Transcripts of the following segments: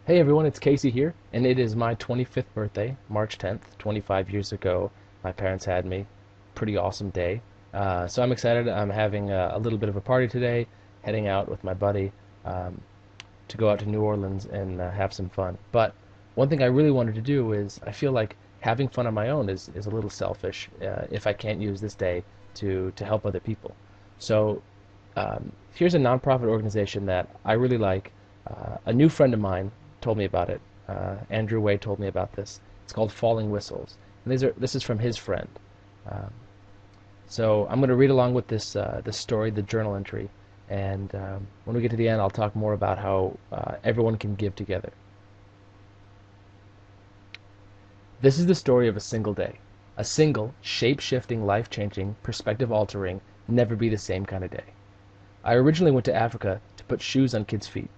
Hey everyone, it's Casey here, and it is my 25th birthday, March 10th. 25 years ago, my parents had me. Pretty awesome day. So I'm excited. I'm having a little bit of a party today, heading out with my buddy um, to go out to New Orleans and have some fun. But one thing I really wanted to do is I feel like having fun on my own is a little selfish if I can't use this day to help other people. So here's a nonprofit organization that I really like. A new friend of mine told me about it. Andrew Way told me about this. It's called Falling Whistles, and this is from his friend. Um, so I'm going to read along with this story, the journal entry, and when we get to the end, I'll talk more about how everyone can give together. This is the story of a single day, a single shape-shifting, life-changing, perspective-altering, never be the same kind of day. I originally went to Africa to put shoes on kids' feet.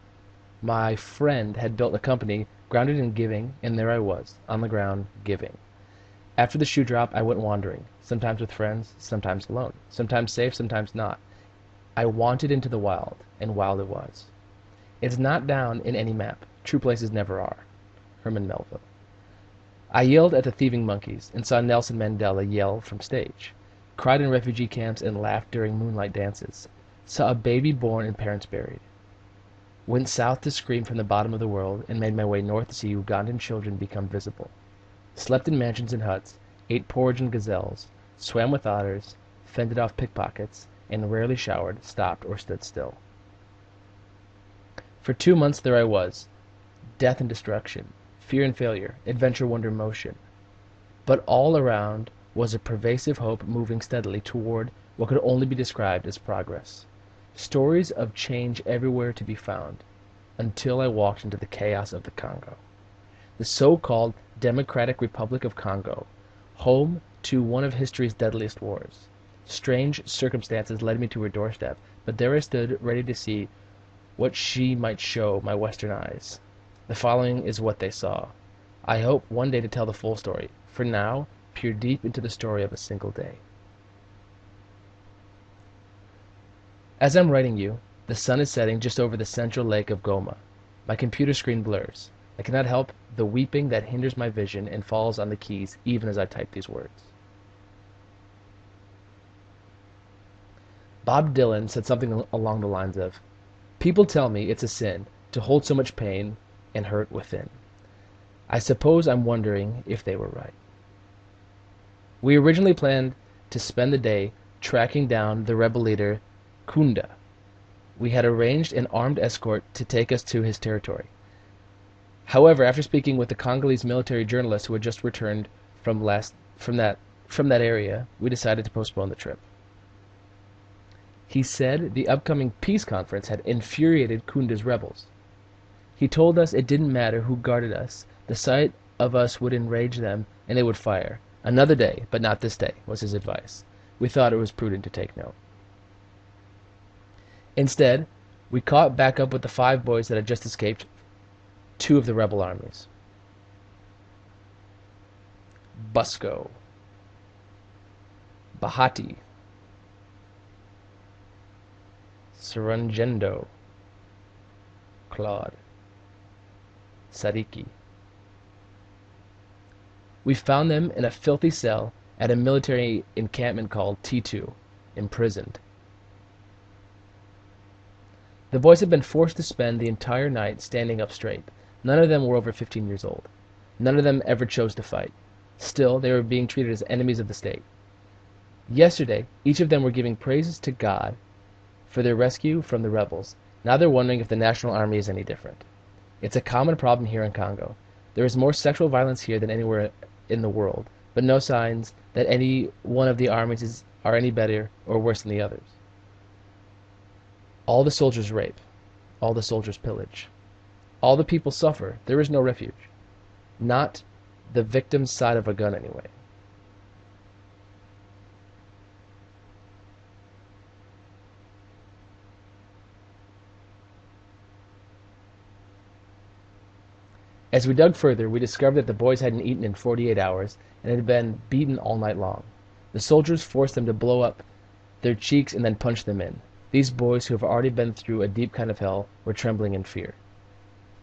My friend had built a company grounded in giving, and there I was, on the ground, giving. After the shoe drop, I went wandering, sometimes with friends, sometimes alone, sometimes safe, sometimes not. I wanted into the wild, and wild it was. It's not down in any map. True places never are. Herman Melville. I yelled at the thieving monkeys, and saw Nelson Mandela yell from stage. Cried in refugee camps and laughed during moonlight dances. Saw a baby born and parents buried. Went south to scream from the bottom of the world, and made my way north to see Ugandan children become visible. Slept in mansions and huts, ate porridge and gazelles, swam with otters, fended off pickpockets, and rarely showered, stopped, or stood still. For 2 months there I was, death and destruction, fear and failure, adventure, wonder, motion. But all around was a pervasive hope moving steadily toward what could only be described as progress. Stories of change everywhere to be found, until I walked into the chaos of the Congo. The so-called Democratic Republic of Congo, home to one of history's deadliest wars. Strange circumstances led me to her doorstep, but there I stood ready to see what she might show my Western eyes. The following is what they saw. I hope one day to tell the full story. For now, peer deep into the story of a single day. As I'm writing you, the sun is setting just over the central lake of Goma. My computer screen blurs. I cannot help the weeping that hinders my vision and falls on the keys even as I type these words. Bob Dylan said something along the lines of, "People tell me it's a sin to hold so much pain and hurt within. I suppose I'm wondering if they were right." We originally planned to spend the day tracking down the rebel leader Kunda. We had arranged an armed escort to take us to his territory. However, after speaking with the Congolese military journalist who had just returned from that area, we decided to postpone the trip. He said the upcoming peace conference had infuriated Kunda's rebels. He told us it didn't matter who guarded us, the sight of us would enrage them and they would fire. Another day, but not this day, was his advice. We thought it was prudent to take note. Instead, we caught back up with the 5 boys that had just escaped 2 of the rebel armies. Busco, Bahati, Sarangendo, Claude, Sadiki. We found them in a filthy cell at a military encampment called T2, imprisoned. The boys had been forced to spend the entire night standing up straight. None of them were over 15 years old. None of them ever chose to fight. Still, they were being treated as enemies of the state. Yesterday, each of them were giving praises to God for their rescue from the rebels. Now they're wondering if the National Army is any different. It's a common problem here in Congo. There is more sexual violence here than anywhere in the world, but no signs that any one of the armies are any better or worse than the others. All the soldiers rape. All the soldiers pillage. All the people suffer. There is no refuge. Not the victim's side of a gun, anyway. As we dug further, we discovered that the boys hadn't eaten in 48 hours and had been beaten all night long. The soldiers forced them to blow up their cheeks and then punch them in. These boys, who have already been through a deep kind of hell, were trembling in fear.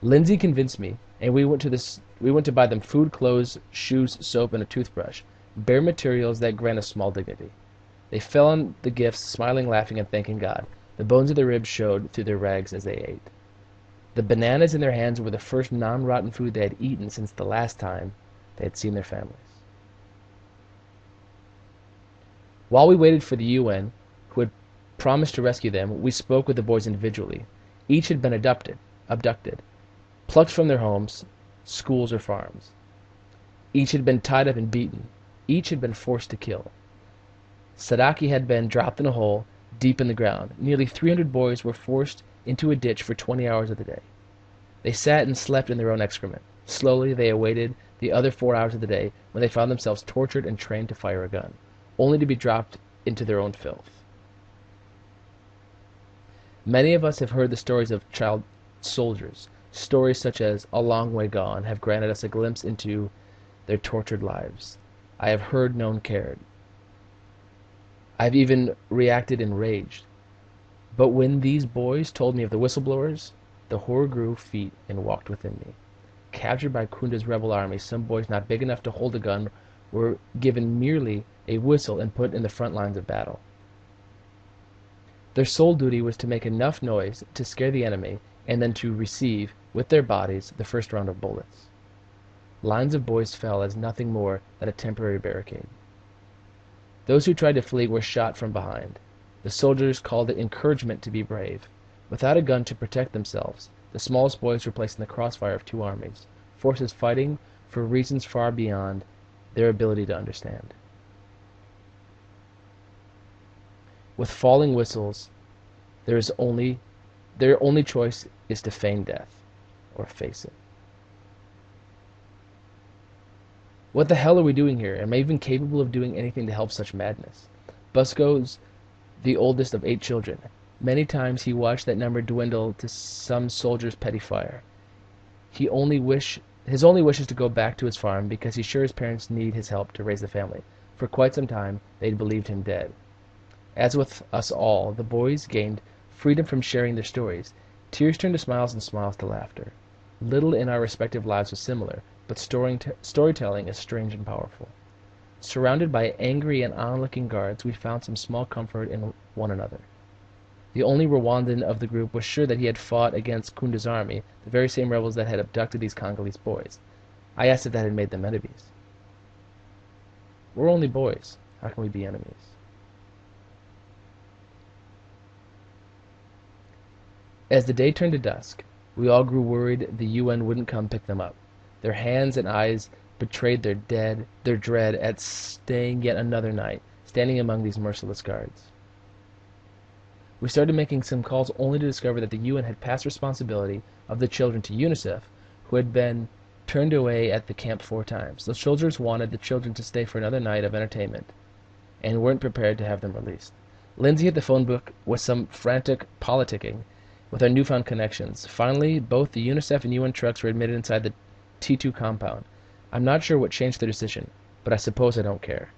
Lindsay convinced me, and we went to buy them food, clothes, shoes, soap, and a toothbrush, bare materials that grant a small dignity. They fell on the gifts, smiling, laughing, and thanking God. The bones of their ribs showed through their rags as they ate. The bananas in their hands were the first non-rotten food they had eaten since the last time they had seen their families. While we waited for the UN, who had promised to rescue them, we spoke with the boys individually. Each had been abducted, plucked from their homes, schools, or farms. Each had been tied up and beaten. Each had been forced to kill. Sadaki had been dropped in a hole deep in the ground. Nearly 300 boys were forced into a ditch for 20 hours of the day. They sat and slept in their own excrement. Slowly they awaited the other 4 hours of the day when they found themselves tortured and trained to fire a gun, only to be dropped into their own filth. Many of us have heard the stories of child soldiers. Stories such as "A Long Way Gone" have granted us a glimpse into their tortured lives. I have heard, known, cared. I have even reacted enraged. But when these boys told me of the whistleblowers, the horror grew feet and walked within me. Captured by Kunda's rebel army, some boys not big enough to hold a gun were given merely a whistle and put in the front lines of battle. Their sole duty was to make enough noise to scare the enemy and then to receive, with their bodies, the first round of bullets. Lines of boys fell as nothing more than a temporary barricade. Those who tried to flee were shot from behind. The soldiers called it encouragement to be brave. Without a gun to protect themselves, the smallest boys were placed in the crossfire of two armies, forces fighting for reasons far beyond their ability to understand. With falling whistles, their only choice is to feign death, or face it. What the hell are we doing here? Am I even capable of doing anything to help such madness? Busco's the oldest of 8 children. Many times he watched that number dwindle to some soldier's petty fire. His only wish is to go back to his farm because he's sure his parents need his help to raise the family. For quite some time, they'd believed him dead. As with us all, the boys gained freedom from sharing their stories. Tears turned to smiles and smiles to laughter. Little in our respective lives was similar, but storytelling is strange and powerful. Surrounded by angry and onlooking guards, we found some small comfort in one another. The only Rwandan of the group was sure that he had fought against Kunda's army, the very same rebels that had abducted these Congolese boys. I asked if that had made them enemies. We're only boys. How can we be enemies? As the day turned to dusk, we all grew worried the UN wouldn't come pick them up. Their hands and eyes betrayed their dread at staying yet another night, standing among these merciless guards. We started making some calls only to discover that the UN had passed responsibility of the children to UNICEF, who had been turned away at the camp 4 times. The soldiers wanted the children to stay for another night of entertainment and weren't prepared to have them released. Lindsay hit the phone book with some frantic politicking with our newfound connections. Finally, both the UNICEF and UN trucks were admitted inside the T2 compound. I'm not sure what changed their decision, but I suppose I don't care.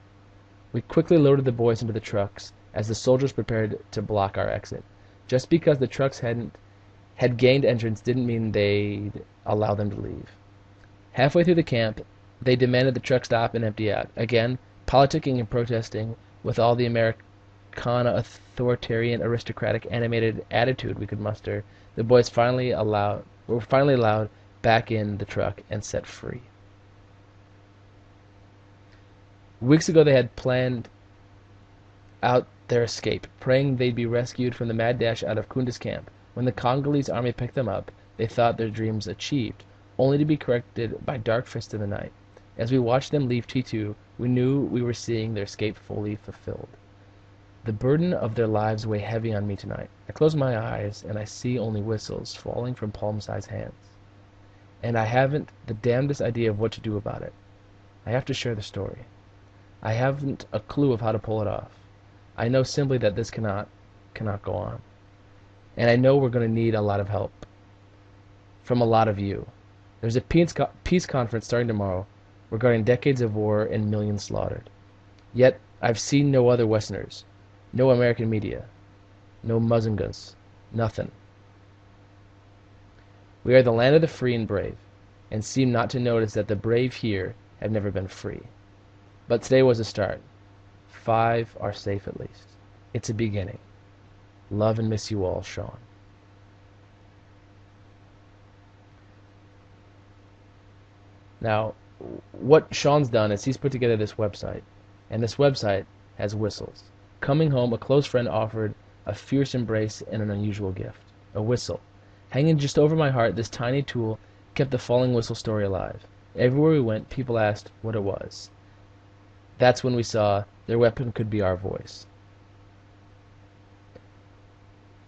We quickly loaded the boys into the trucks as the soldiers prepared to block our exit. Just because the trucks had gained entrance didn't mean they'd allow them to leave. Halfway through the camp, they demanded the truck stop and empty out. Again, politicking and protesting with all the Americana authoritarian aristocratic animated attitude we could muster, the boys were finally allowed back in the truck and set free. Weeks ago they had planned out their escape, praying they'd be rescued from the mad dash out of Kunda's camp. When the Congolese army picked them up, they thought their dreams achieved, only to be corrected by dark fists in the night. As we watched them leave T2, we knew we were seeing their escape fully fulfilled. The burden of their lives weigh heavy on me tonight. I close my eyes and I see only whistles falling from palm-sized hands. And I haven't the damnedest idea of what to do about it. I have to share the story. I haven't a clue of how to pull it off. I know simply that this cannot go on. And I know we're going to need a lot of help. From a lot of you. There's a peace conference starting tomorrow regarding decades of war and millions slaughtered. Yet, I've seen no other Westerners. No American media. No Muzungus. Nothing. We are the land of the free and brave, and seem not to notice that the brave here have never been free. But today was a start. 5 are safe at least. It's a beginning. Love and miss you all, Sean. Now, what Sean's done is he's put together this website, and this website has whistles. Coming home, a close friend offered a fierce embrace and an unusual gift, a whistle. Hanging just over my heart, this tiny tool kept the falling whistle story alive. Everywhere we went, people asked what it was. That's when we saw their weapon could be our voice.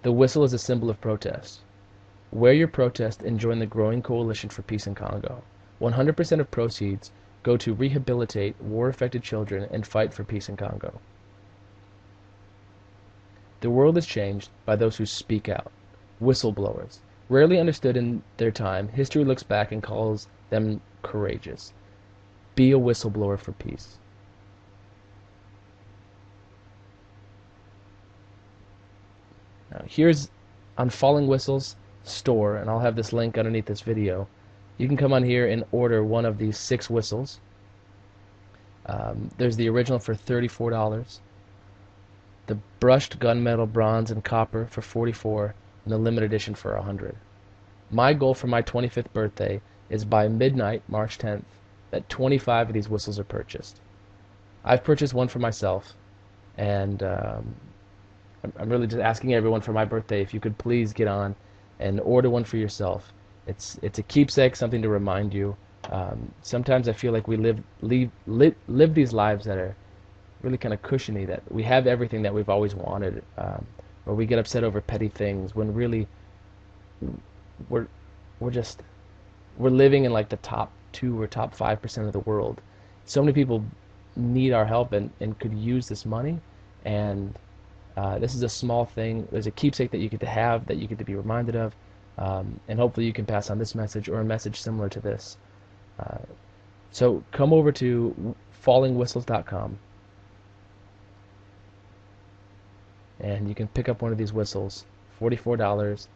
The whistle is a symbol of protest. Wear your protest and join the growing coalition for peace in Congo. 100% of proceeds go to rehabilitate war-affected children and fight for peace in Congo. The world is changed by those who speak out, whistleblowers. Rarely understood in their time, history looks back and calls them courageous. Be a whistleblower for peace. Now, here's on Falling Whistles store, and I'll have this link underneath this video. You can come on here and order one of these 6 whistles. There's the original for $34, the brushed gunmetal, bronze, and copper for $44, and the limited edition for $100. My goal for my 25th birthday is by midnight, March 10th, that 25 of these whistles are purchased. I've purchased one for myself, and I'm really just asking everyone for my birthday if you could please get on and order one for yourself. It's a keepsake, something to remind you. Sometimes I feel like we live these lives that are really kind of cushiony, that we have everything that we've always wanted, or we get upset over petty things when really we're living in like the top 2 or top 5% of the world. So many people need our help and could use this money, and this is a small thing. There's a keepsake that you get to have, that you get to be reminded of, and hopefully you can pass on this message or a message similar to this. So come over to fallingwhistles.com and you can pick up one of these whistles. $44.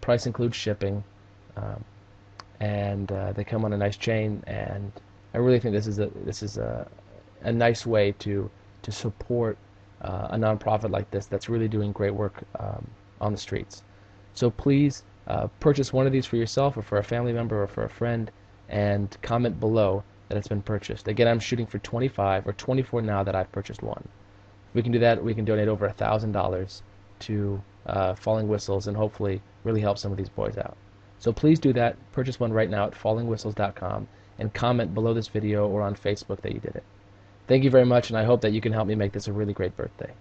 Price includes shipping, and they come on a nice chain. And I really think this is a nice way to support a nonprofit like this that's really doing great work on the streets. So please purchase one of these for yourself or for a family member or for a friend, and comment below that it's been purchased. Again, I'm shooting for 25 or 24 now that I've purchased one. If we can do that, we can donate over $1,000 to Falling Whistles and hopefully really help some of these boys out. So please do that. Purchase one right now at fallingwhistles.com and comment below this video or on Facebook that you did it. Thank you very much, and I hope that you can help me make this a really great birthday.